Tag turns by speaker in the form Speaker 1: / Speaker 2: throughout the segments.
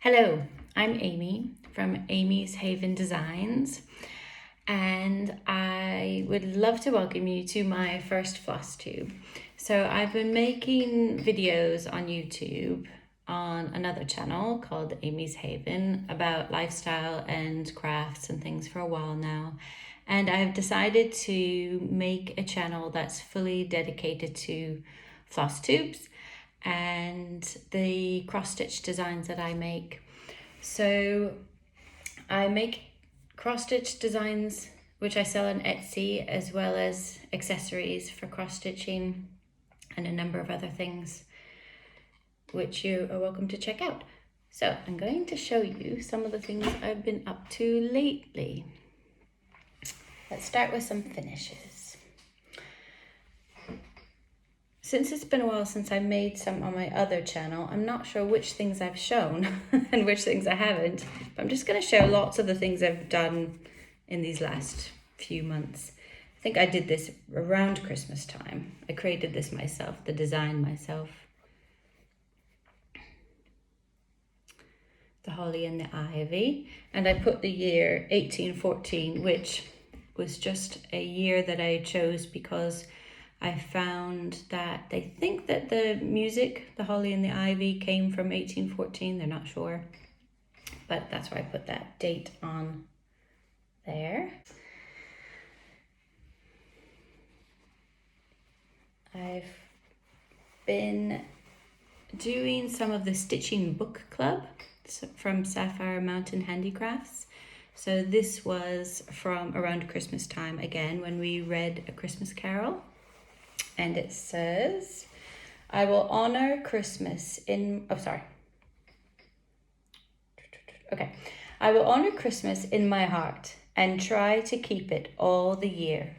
Speaker 1: Hello, I'm Amy from Amy's Haven Designs, and I would love to welcome you to my first Flosstube. So I've been making videos on YouTube on another channel called Amy's Haven about lifestyle and crafts and things for a while now. And I've decided to make a channel that's fully dedicated to floss tubes and the cross-stitch designs that I make. So I make cross-stitch designs which I sell on Etsy, as well as accessories for cross-stitching and a number of other things which you are welcome to check out. So I'm going to show you some of the things I've been up to lately. Let's start with some finishes. Since it's been a while since I made some on my other channel, I'm not sure which things I've shown and which things I haven't. But I'm just going to show lots of the things I've done in these last few months. I think I did this around Christmas time. I created this myself, the design myself. The holly and the ivy. And I put the year 1814, which was just a year that I chose because I found that they think that the music, the holly and the ivy, came from 1814. They're not sure, but that's why I put that date on there. I've been doing some of the Stitching Book Club from Sapphire Mountain Handicrafts. So this was from around Christmas time again, when we read A Christmas Carol. And it says, I will honor Christmas in, I will honor Christmas in my heart and try to keep it all the year.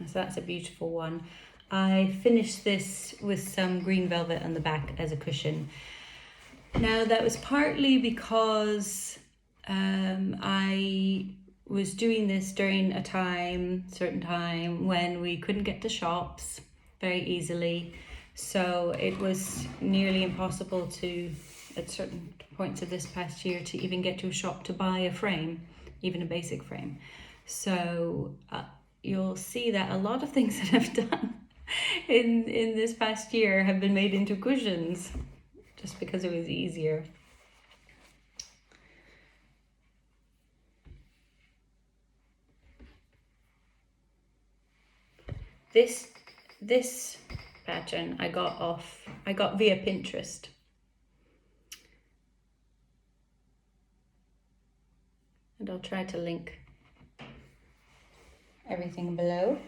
Speaker 1: So that's a beautiful one. I finished this with some green velvet on the back as a cushion. Now that was partly because I was doing this during a certain time when we couldn't get to shops very easily. So it was nearly impossible to, at certain points of this past year, to even get to a shop to buy a frame, even a basic frame. So you'll see that a lot of things that I've done in this past year have been made into cushions, just because it was easier. This pattern I got via Pinterest. And I'll try to link everything below.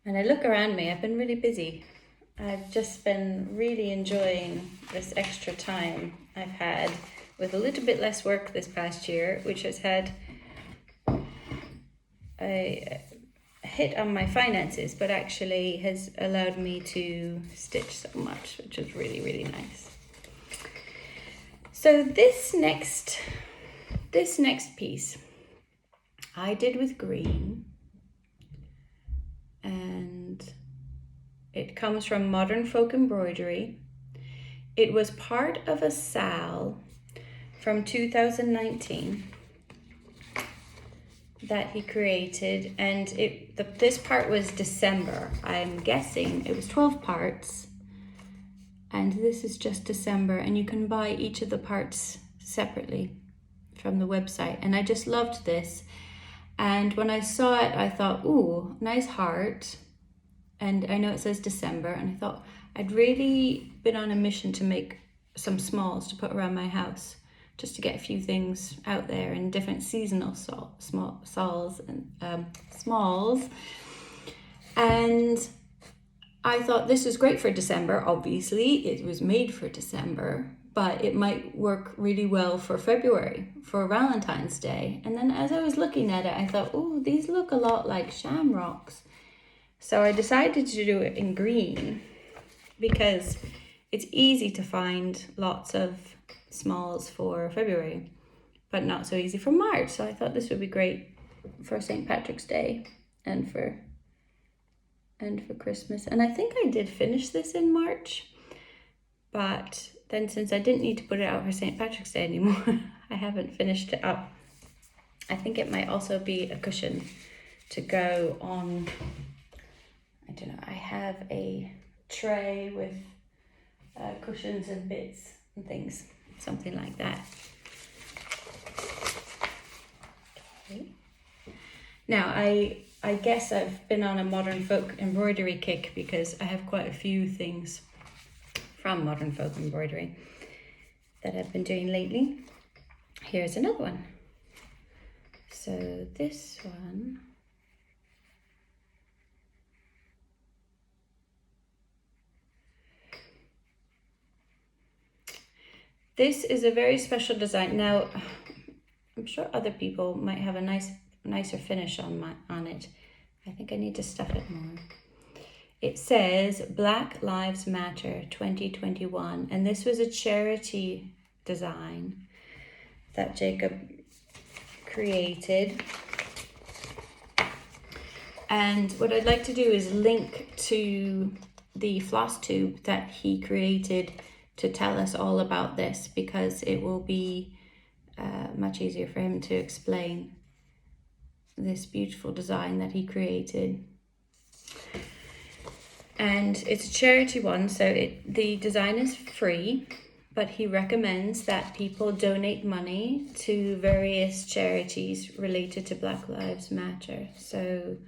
Speaker 1: And I look around me, I've been really busy. I've just been really enjoying this extra time I've had with a little bit less work this past year, which has had a hit on my finances, but actually has allowed me to stitch so much, which is really, really nice. So this next piece I did with green, and it comes from Modern Folk Embroidery. It was part of a sal from 2019 that he created, and this part was December. I'm guessing it was 12 parts, and this is just December, and you can buy each of the parts separately from the website. And I just loved this, and when I saw it I thought, ooh, nice heart. And I know it says December, and I thought I'd really been on a mission to make some smalls to put around my house, just to get a few things out there in different seasonal smalls. And I thought this was great for December. Obviously, it was made for December, but it might work really well for February, for Valentine's Day. And then as I was looking at it, I thought, oh, these look a lot like shamrocks. So I decided to do it in green because it's easy to find lots of smalls for February, but not so easy for March. So I thought this would be great for St. Patrick's Day and for Christmas. And I think I did finish this in March, but then since I didn't need to put it out for St. Patrick's Day anymore, I haven't finished it up. I think it might also be a cushion to go on, I don't know, I have a tray with cushions and bits and things, something like that. Okay. Now I guess I've been on a modern folk embroidery kick because I have quite a few things from modern folk embroidery that I've been doing lately. Here's another one. So this one, this is a very special design. Now, I'm sure other people might have a nicer finish on it. I think I need to stuff it more. It says Black Lives Matter 2021, and this was a charity design that Jacob created. And what I'd like to do is link to the Flosstube that he created to tell us all about this, because it will be much easier for him to explain this beautiful design that he created. And it's a charity one, so the design is free, but he recommends that people donate money to various charities related to Black Lives Matter. So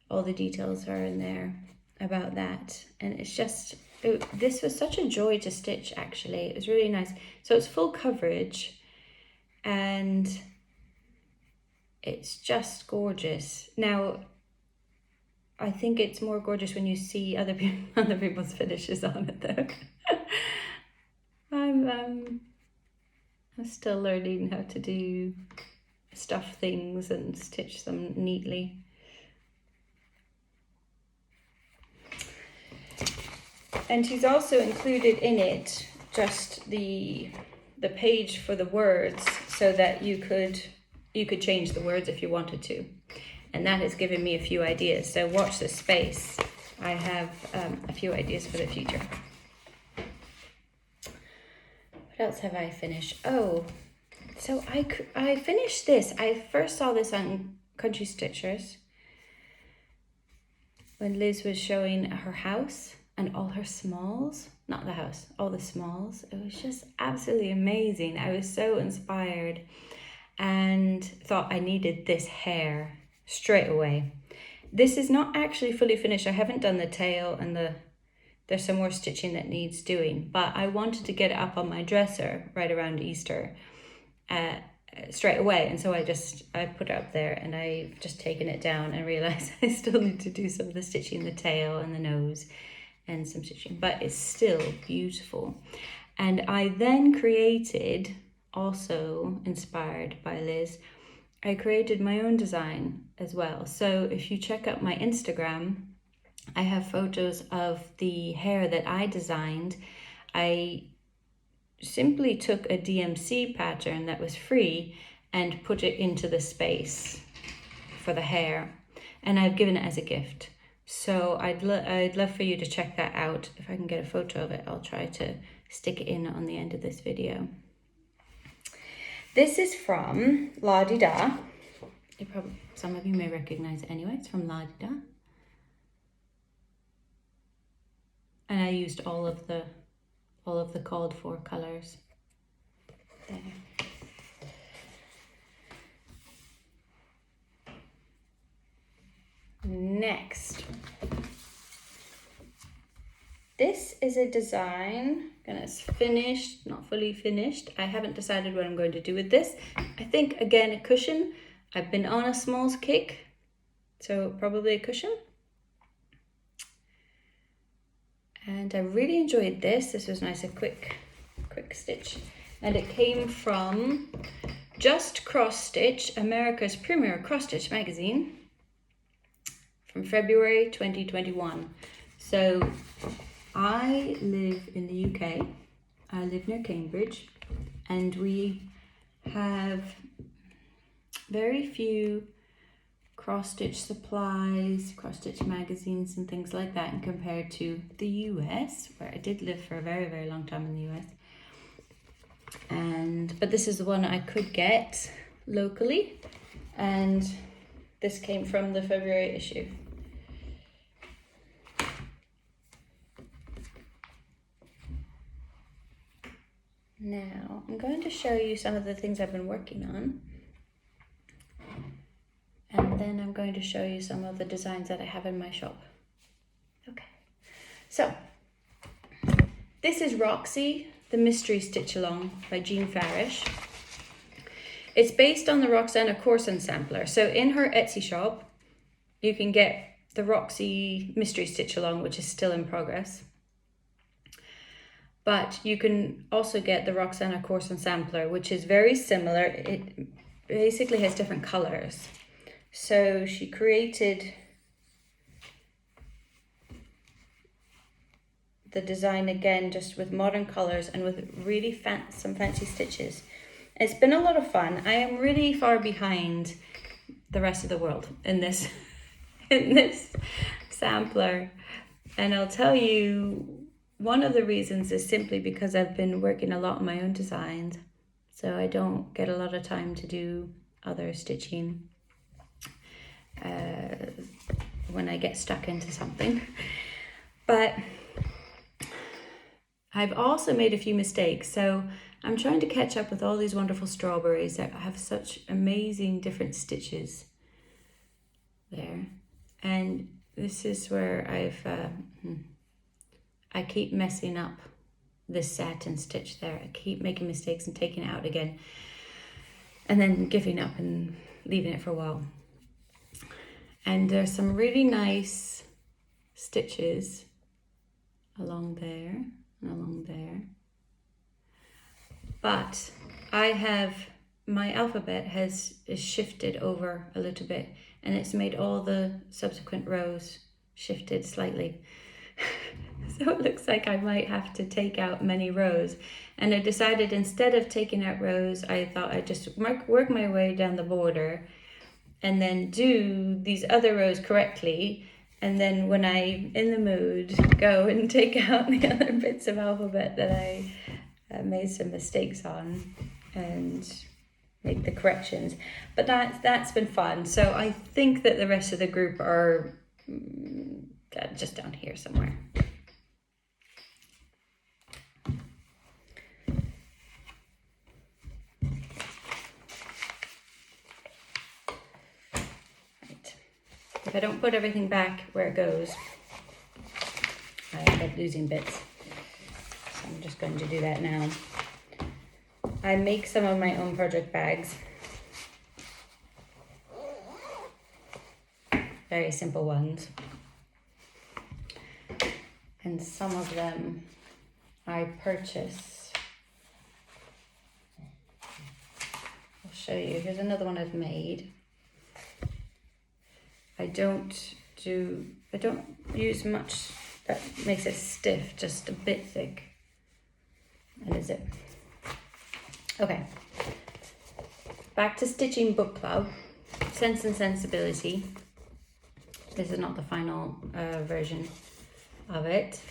Speaker 1: all the details are in there about that. And it's just, this was such a joy to stitch, actually. It was really nice. So it's full coverage and it's just gorgeous. Now, I think it's more gorgeous when you see other people's finishes on it, though. I'm still learning how to stuff things and stitch them neatly. And he's also included in it just the page for the words, so that you could change the words if you wanted to. And that has given me a few ideas. So watch this space. I have a few ideas for the future. What else have I finished? Oh, so I finished this. I first saw this on Country Stitchers when Liz was showing her house and all her smalls. Not the house, all the smalls. It was just absolutely amazing. I was so inspired and thought I needed this hair straight away. This is not actually fully finished. I haven't done the tail, and there's some more stitching that needs doing, but I wanted to get it up on my dresser right around Easter straight away. And so I put it up there, and I've just taken it down and realized I still need to do some of the stitching, the tail and the nose and some stitching, but it's still beautiful. And I then created, also inspired by Liz, I created my own design as well. So if you check out my Instagram, I have photos of the hair that I designed. I simply took a DMC pattern that was free and put it into the space for the hair, and I've given it as a gift. So I'd love for you to check that out. If I can get a photo of it, I'll try to stick it in on the end of this video. This is from La Di Da. Some of you may recognize it anyway. It's from La Di Da. And I used all of the called for colors there. Next, this is a design, and it's finished, not fully finished. I haven't decided what I'm going to do with this. I think, again, a cushion. I've been on a smalls kick, so probably a cushion. And I really enjoyed this. This was nice, a quick stitch. And it came from Just Cross Stitch, America's premier cross stitch magazine, from February 2021. So I live in the UK. I live near Cambridge, and we have very few cross-stitch supplies, cross-stitch magazines and things like that, and compared to the US, where I did live for a very, very long time in the US. But this is the one I could get locally, and this came from the February issue. Now, I'm going to show you some of the things I've been working on. And then I'm going to show you some of the designs that I have in my shop. Okay, so this is Roxy, the Mystery Stitch Along by Jean Farish. It's based on the Roxana Corson sampler. So in her Etsy shop, you can get the Roxy Mystery Stitch Along, which is still in progress. But you can also get the Roxana Corson sampler, which is very similar. It basically has different colors. So she created the design again, just with modern colors and with really some fancy stitches. It's been a lot of fun. I am really far behind the rest of the world in this sampler. And I'll tell you, one of the reasons is simply because I've been working a lot on my own designs. So I don't get a lot of time to do other stitching when I get stuck into something. But I've also made a few mistakes. So I'm trying to catch up with all these wonderful strawberries that have such amazing different stitches there. And this is where I keep messing up this satin stitch there. I keep making mistakes and taking it out again, and then giving up and leaving it for a while. And there's some really nice stitches along there and along there. But my alphabet is shifted over a little bit, and it's made all the subsequent rows shifted slightly. So it looks like I might have to take out many rows. And I decided, instead of taking out rows, I thought I'd just work my way down the border and then do these other rows correctly. And then when I'm in the mood, go and take out the other bits of alphabet that I made some mistakes on and make the corrections. But that's been fun. So I think that the rest of the group are just down here somewhere. If I don't put everything back where it goes, I end up losing bits. So I'm just going to do that now. I make some of my own project bags. Very simple ones. And some of them I purchase. I'll show you. Here's another one I've made. I don't use much that makes it stiff, just a bit thick. That is it. Okay. Back to Stitching Book Club, Sense and Sensibility. This is not the final version of it.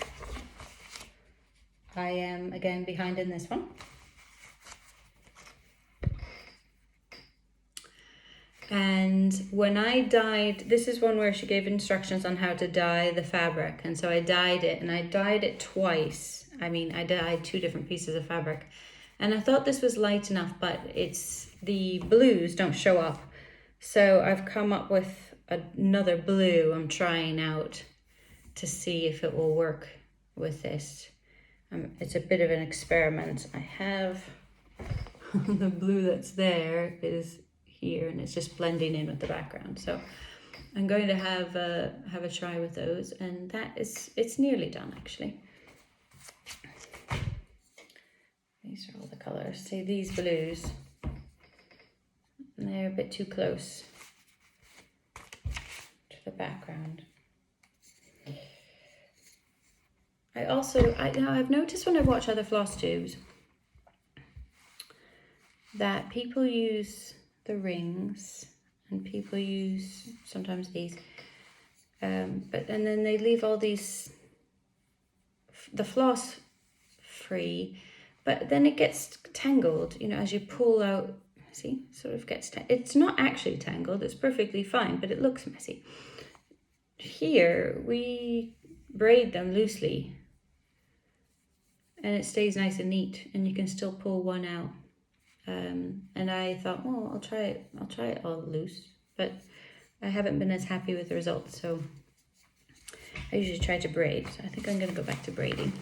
Speaker 1: I am again behind in this one. And when I dyed, this is one where she gave instructions on how to dye the fabric. And so I dyed it, and I dyed it twice. I mean, I dyed 2 different pieces of fabric. And I thought this was light enough, but the blues don't show up. So I've come up with another blue I'm trying out to see if it will work with this. It's a bit of an experiment. I have the blue that's there is here, and it's just blending in with the background. So I'm going to have a try with those, and it's nearly done actually. These are all the colors. See, these blues, they're a bit too close to the background. I've noticed when I watch other floss tubes that people use the rings and people use sometimes these. And then they leave all these, the floss free, but then it gets tangled, you know, as you pull out. See, sort of gets, it's not actually tangled, it's perfectly fine, but it looks messy. Here, we braid them loosely and it stays nice and neat, and you can still pull one out. And I thought, well, I'll try it all loose, but I haven't been as happy with the results, so I usually try to braid. So I think I'm going to go back to braiding.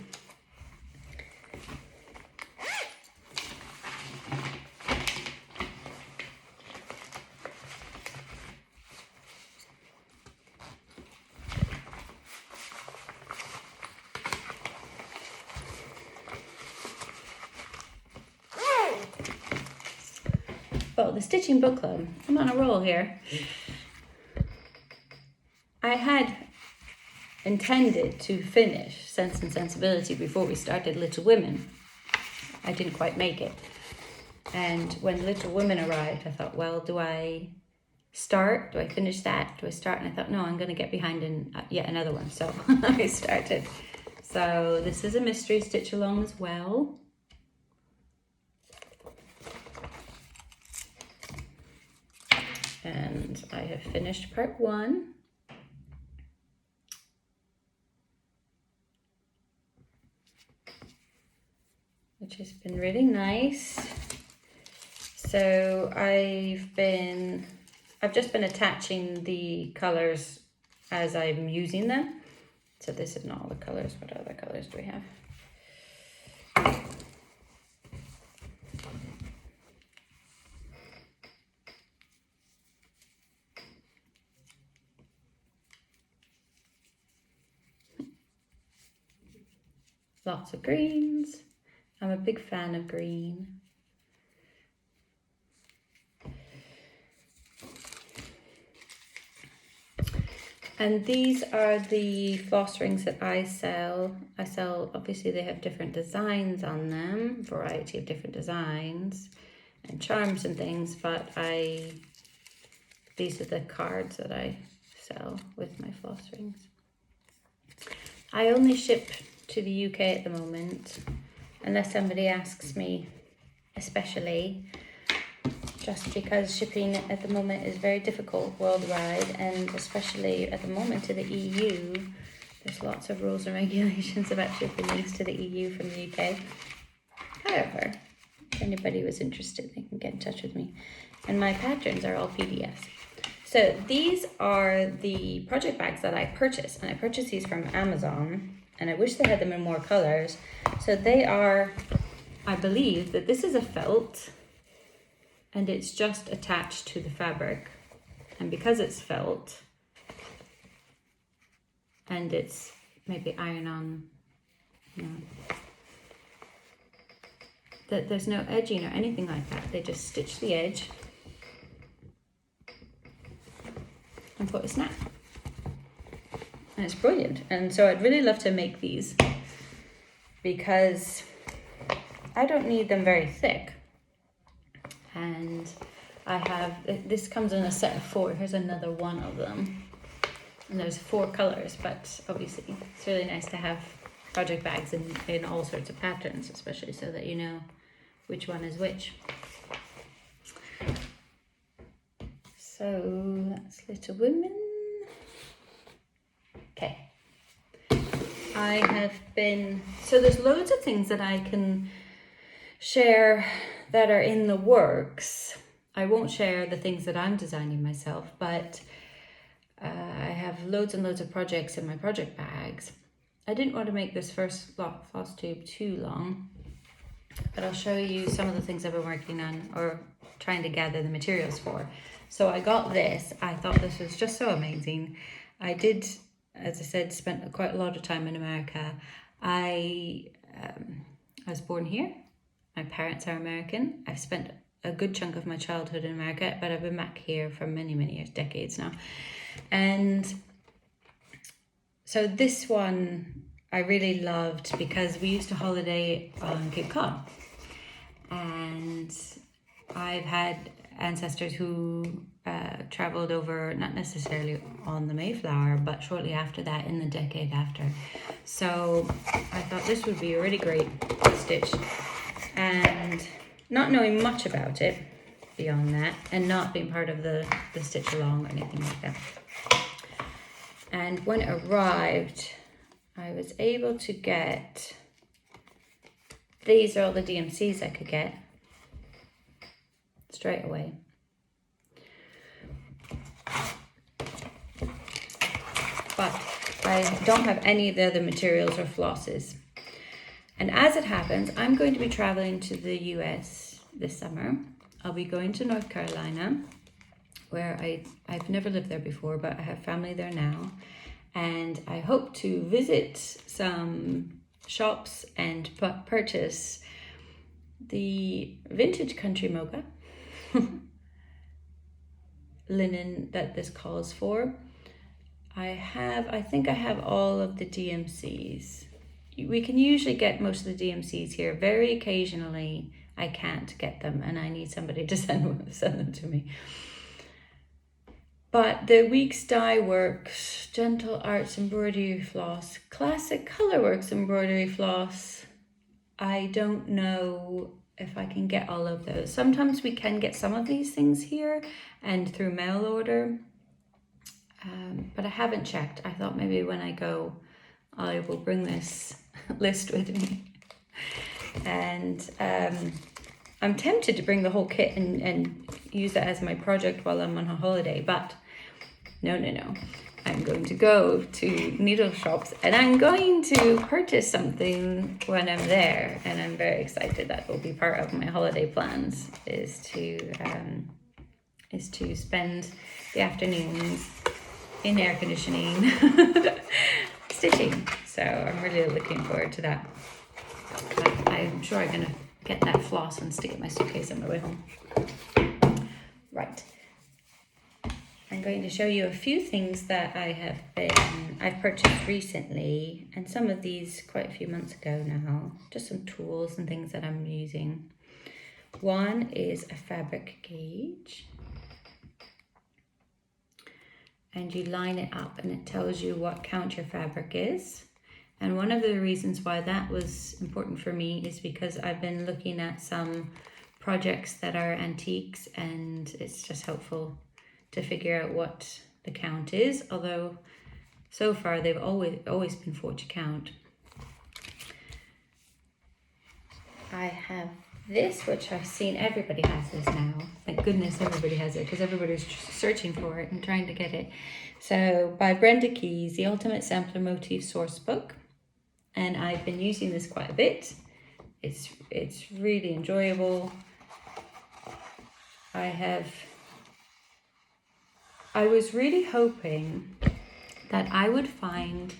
Speaker 1: Oh, the Stitching Book Club. I'm on a roll here. I had intended to finish Sense and Sensibility before we started Little Women. I didn't quite make it. And when Little Women arrived, I thought, well, do I start? Do I finish that? Do I start? And I thought, no, I'm going to get behind in yet another one. So I started. So this is a mystery stitch along as well. And I have finished part 1. Which has been really nice. So I've just been attaching the colors as I'm using them. So this is not all the colors. What other colors do we have? Lots of greens. I'm a big fan of green. And these are the floss rings that I sell. Obviously they have different designs on them, variety of different designs and charms and things, but these are the cards that I sell with my floss rings. I only ship to the UK at the moment, unless somebody asks me especially, just because shipping at the moment is very difficult worldwide, and especially at the moment to the EU. There's lots of rules and regulations about shipping things to the EU from the UK. However, if anybody was interested, they can get in touch with me. And my patterns are all PDFs. So these are the project bags that I purchased, and I purchased these from Amazon, and I wish they had them in more colors. So they are, I believe that this is a felt, and it's just attached to the fabric. And because it's felt, and it's maybe iron on, that there's no edging or anything like that. They just stitch the edge and put a snap. And it's brilliant. And so I'd really love to make these, because I don't need them very thick. And I have, this comes in a set of 4. Here's another one of them. And there's 4 colors, but obviously it's really nice to have project bags in all sorts of patterns, especially so that you know which one is which. So that's Little Women. Okay. So there's loads of things that I can share that are in the works. I won't share the things that I'm designing myself, but I have loads and loads of projects in my project bags. I didn't want to make this first floss tube too long, but I'll show you some of the things I've been working on or trying to gather the materials for. So I got this. I thought this was just so amazing. I did, as I said, spent quite a lot of time in America. I was born here. My parents are American. I've spent a good chunk of my childhood in America, but I've been back here for many, many years, decades now. And so this one I really loved because we used to holiday on Cape Cod. And I've had ancestors who traveled over, not necessarily on the Mayflower, but shortly after that, in the decade after. So I thought this would be a really great stitch. And not knowing much about it beyond that, and not being part of the stitch along or anything like that. And when it arrived, I was able to get, these are all the DMCs I could get straight away. But I don't have any of the other materials or flosses. And as it happens, I'm going to be traveling to the US this summer. I'll be going to North Carolina, where I've never lived there before, but I have family there now. And I hope to visit some shops and purchase the vintage country mocha linen that this calls for. I think I have all of the DMCs. We can usually get most of the DMCs here. Very occasionally I can't get them and I need somebody to send them to me. But the Weeks Dye Works, Gentle Arts Embroidery Floss, Classic Colorworks Embroidery Floss, I don't know if I can get all of those. Sometimes we can get some of these things here and through mail order, but I haven't checked. I thought maybe when I go, I will bring this list with me. And I'm tempted to bring the whole kit and use it as my project while I'm on a holiday, but no. I'm going to go to needle shops and I'm going to purchase something when I'm there, and I'm very excited. That will be part of my holiday plans, is to spend the afternoons in air conditioning stitching. So I'm really looking forward to that. But I'm sure I'm gonna get that floss and stick it in my suitcase on my way home. Right. I'm going to show you a few things that I've purchased recently, and some of these quite a few months ago now. Just some tools and things that I'm using. One is a fabric gauge, and you line it up and it tells you what count your fabric is. And one of the reasons why that was important for me is because I've been looking at some projects that are antiques, and it's just helpful to figure out what the count is, although so far they've always been 4 to count. I have this, which I've seen everybody has this now. Thank goodness everybody has it, because everybody's searching for it and trying to get it. So by Brenda Keyes, The Ultimate Sampler Motif Source Book. And I've been using this quite a bit. It's really enjoyable. I was really hoping that I would find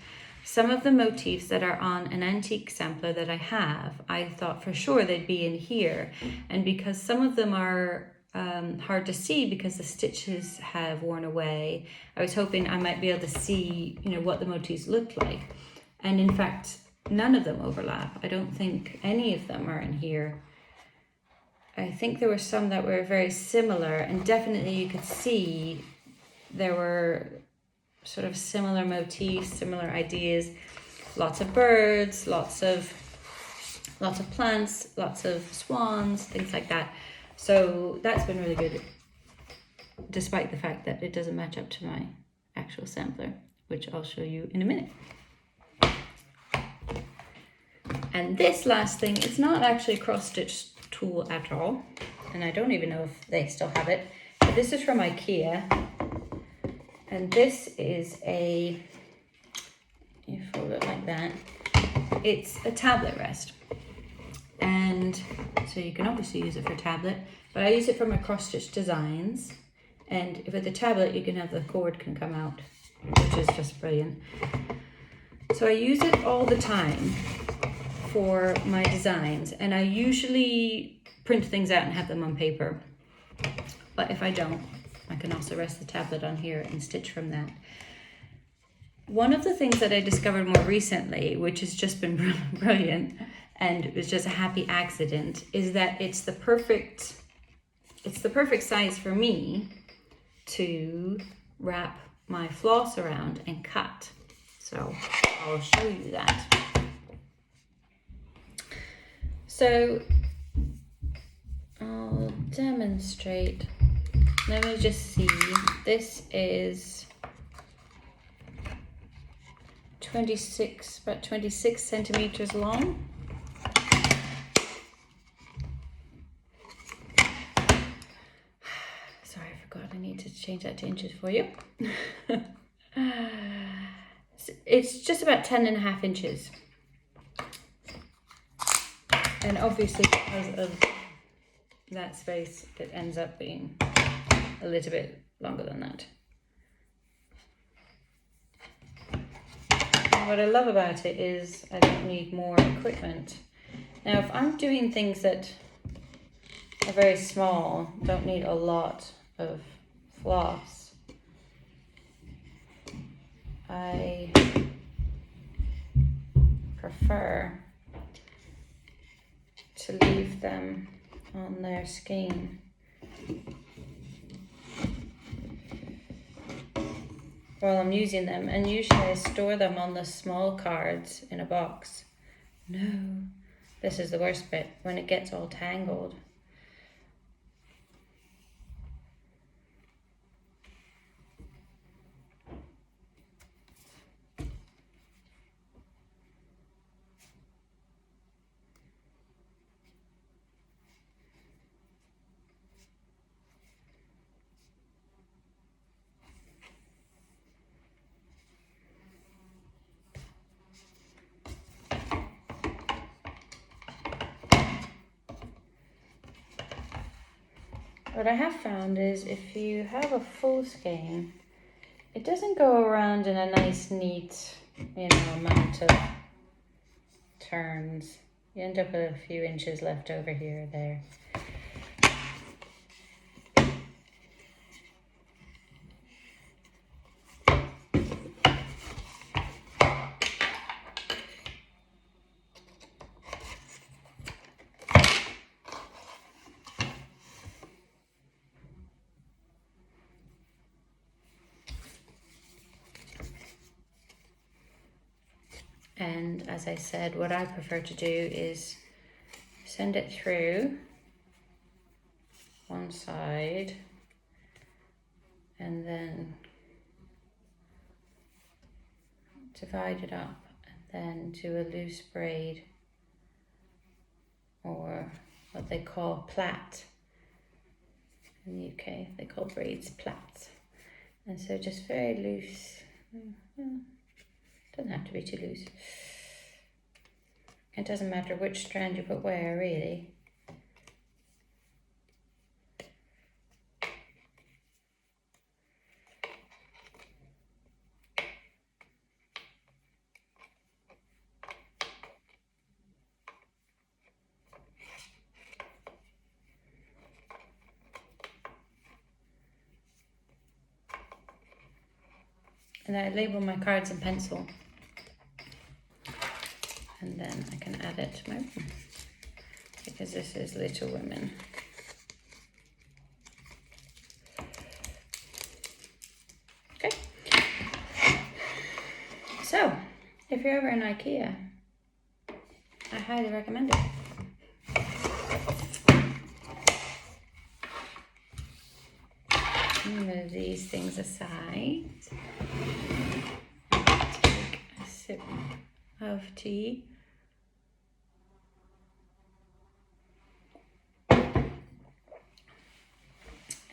Speaker 1: some of the motifs that are on an antique sampler that I have. I thought for sure they'd be in here. And because some of them are hard to see because the stitches have worn away, I was hoping I might be able to see, what the motifs looked like. And in fact, none of them overlap. I don't think any of them are in here. I think there were some that were very similar, and definitely you could see there were sort of similar motifs, similar ideas, lots of birds, lots of plants, lots of swans, things like that. So that's been really good, despite the fact that it doesn't match up to my actual sampler, which I'll show you in a minute. And this last thing, it's not actually a cross-stitch tool at all, and I don't even know if they still have it, but this is from IKEA. And this is you fold it like that, it's a tablet rest. And so you can obviously use it for tablet, but I use it for my cross-stitch designs. And with the tablet, you can have the cord can come out, which is just brilliant. So I use it all the time for my designs, and I usually print things out and have them on paper. But if I don't, I can also rest the tablet on here and stitch from that. One of the things that I discovered more recently, which has just been brilliant, and it was just a happy accident, is that it's the perfect it's the perfect size for me to wrap my floss around and cut. So I'll show you that. So I'll demonstrate. Let me just see. This is about 26 centimeters long. Sorry, I forgot. I need to change that to inches for you. It's just about 10.5 inches. And obviously because of that space, it ends up being a little bit longer than that. And what I love about it is I don't need more equipment. Now, if I'm doing things that are very small, don't need a lot of floss, I prefer to leave them on their skein. While I'm using them, and usually I store them on the small cards in a box. No, this is the worst bit, when it gets all tangled. What I have found is if you have a full skein, it doesn't go around in a nice, neat, amount of turns. You end up with a few inches left over here or there. And as I said, what I prefer to do is send it through one side and then divide it up and then do a loose braid, or what they call plait. In the UK, they call braids plaits. And so just very loose. Doesn't have to be too loose. It doesn't matter which strand you put where, really. And I label my cards in pencil. And then I can add it to my room, because this is Little Women. Okay. So, if you're ever in IKEA, I highly recommend it. Move these things aside. Take a sip of tea.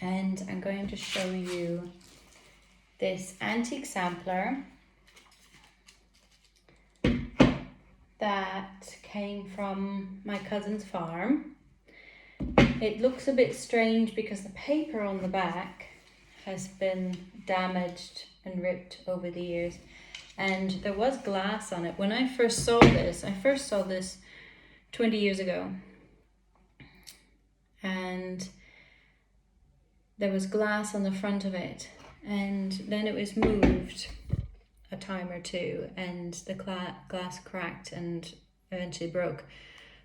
Speaker 1: And I'm going to show you this antique sampler that came from my cousin's farm. It looks a bit strange because the paper on the back has been damaged and ripped over the years, and there was glass on it. When I first saw this 20 years ago, and there was glass on the front of it, and then it was moved a time or two and the glass cracked and eventually broke.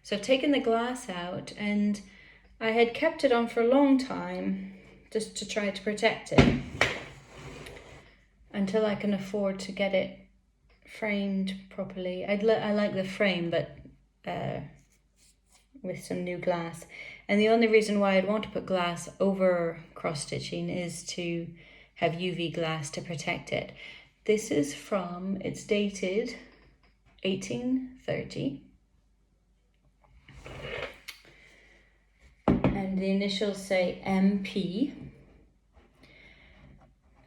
Speaker 1: So I've taken the glass out, and I had kept it on for a long time just to try to protect it until I can afford to get it framed properly. I like the frame, but with some new glass. And the only reason why I'd want to put glass over cross stitching is to have UV glass to protect it. This is it's dated 1830. And the initials say MP.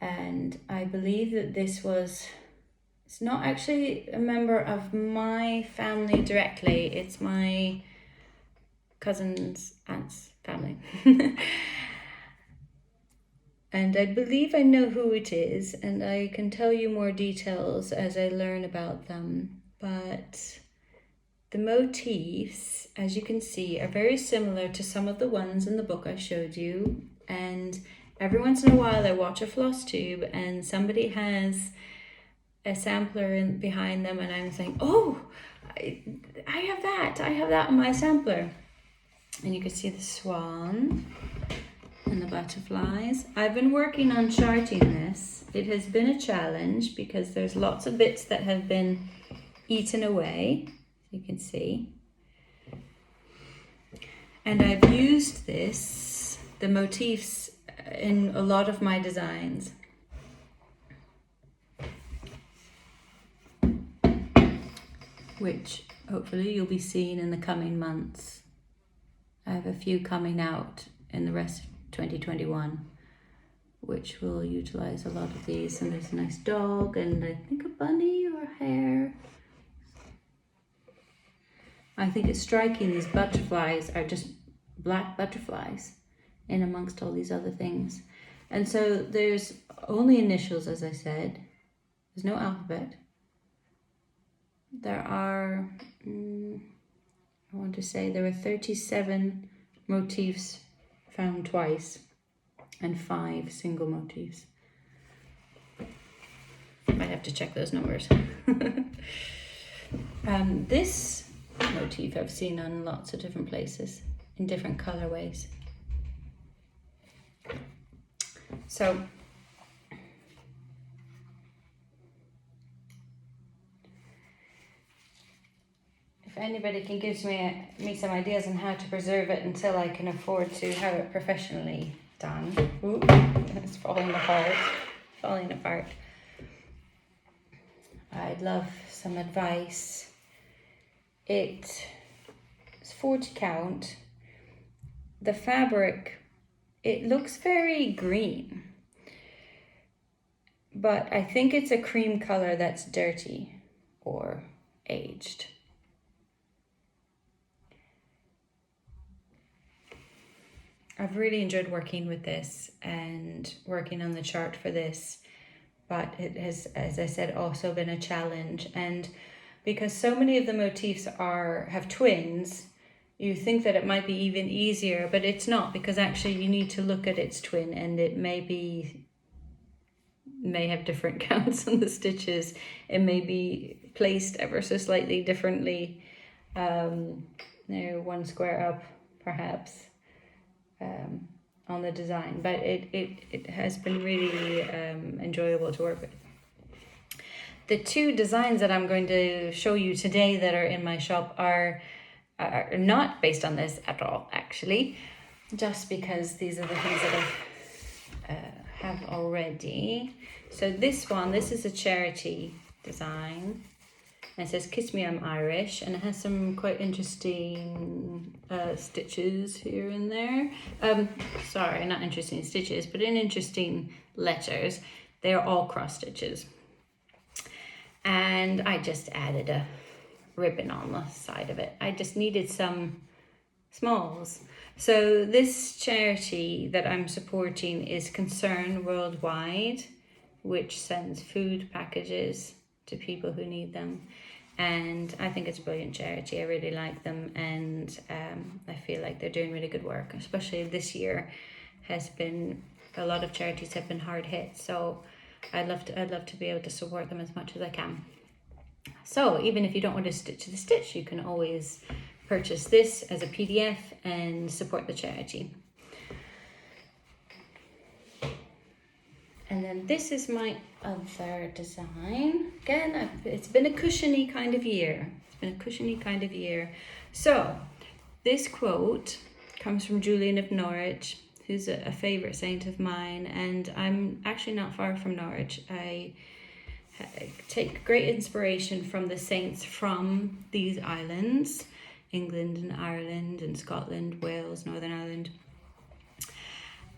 Speaker 1: And I believe that it's not actually a member of my family directly, it's my cousin's aunt's family. And I believe I know who it is, and I can tell you more details as I learn about them. But the motifs, as you can see, are very similar to some of the ones in the book I showed you. And every once in a while I watch a Flosstube and somebody has a sampler behind them and I'm saying, oh, I have that on my sampler. And you can see the swan and the butterflies. I've been working on charting this. It has been a challenge because there's lots of bits that have been eaten away, you can see. And I've used the motifs in a lot of my designs. Which hopefully you'll be seeing in the coming months. I have a few coming out in the rest of 2021, which will utilize a lot of these. And there's a nice dog and I think a bunny or a hare. I think it's striking these butterflies are just black butterflies in amongst all these other things. And so there's only initials, as I said. There's no alphabet. There are, I want to say there are 37 motifs found twice and 5 single motifs. Might have to check those numbers. This motif I've seen on lots of different places in different colorways. So if anybody can give me some ideas on how to preserve it until I can afford to have it professionally done. Ooh, it's falling apart. I'd love some advice. It's 40 count. The fabric, it looks very green, but I think it's a cream color that's dirty or aged. I've really enjoyed working with this and working on the chart for this, but it has, as I said, also been a challenge. And because so many of the motifs have twins, you think that it might be even easier, but it's not, because actually you need to look at its twin and it may have different counts on the stitches. It may be placed ever so slightly differently, one square up perhaps. On the design, but it has been really enjoyable to work with. The 2 designs that I'm going to show you today that are in my shop are not based on this at all, actually, just because these are the things that I have already. So this is a charity design. And it says, "Kiss Me, I'm Irish," and it has some quite interesting stitches here and there. Sorry, not interesting stitches, but in interesting letters. They're all cross stitches. And I just added a ribbon on the side of it. I just needed some smalls. So this charity that I'm supporting is Concern Worldwide, which sends food packages to people who need them. And I think it's a brilliant charity. I really like them, and I feel like they're doing really good work, especially this year has been, a lot of charities have been hard hit. So I'd love to be able to support them as much as I can. So even if you don't want to stitch the stitch, you can always purchase this as a PDF and support the charity. And then this is my other design. Again, it's been a cushiony kind of year. So this quote comes from Julian of Norwich, who's a favourite saint of mine, and I'm actually not far from Norwich. I take great inspiration from the saints from these islands, England and Ireland and Scotland, Wales, Northern Ireland.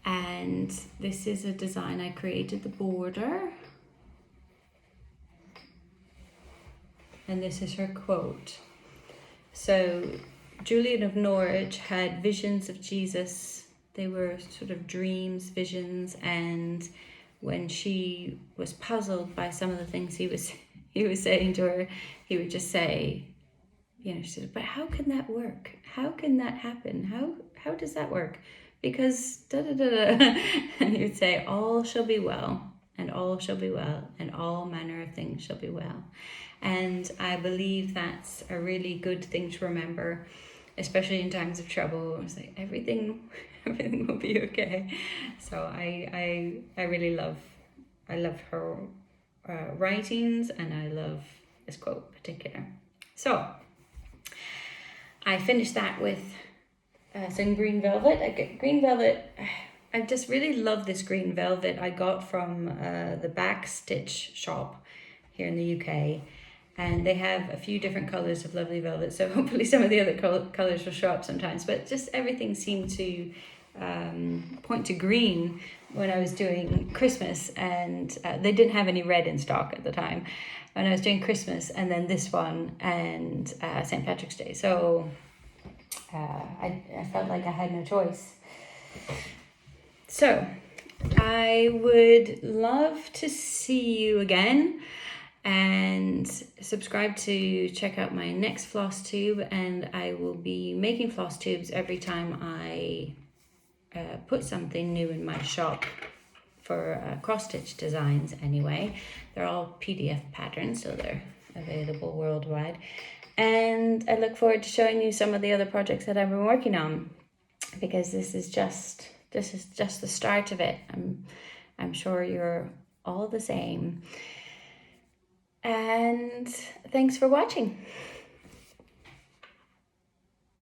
Speaker 1: And this is a design I created, the border. And this is her quote. So Julian of Norwich had visions of Jesus. They were sort of dreams, visions, and when she was puzzled by some of the things he was saying to her, he would just say, you know, she said, but how can that work? How can that happen? How does that work? Because da-da-da-da. And he would say, all shall be well, and all shall be well, and all manner of things shall be well. And I believe that's a really good thing to remember, especially in times of trouble. It's like everything will be okay. So I really love her writings, and I love this quote in particular. So I finished that with some green velvet. I just really love this green velvet I got from the Backstitch shop here in the UK. And they have a few different colours of lovely velvet, so hopefully some of the other colours will show up sometimes. But just everything seemed to point to green when I was doing Christmas, and they didn't have any red in stock at the time when I was doing Christmas, and then this one and St. Patrick's Day. So I felt like I had no choice. So I would love to see you again, and subscribe to check out my next floss tube, and I will be making floss tubes every time I put something new in my shop for cross-stitch designs anyway. They're all PDF patterns, so they're available worldwide. And I look forward to showing you some of the other projects that I've been working on, because this is just the start of it. I'm sure you're all the same. And thanks for watching.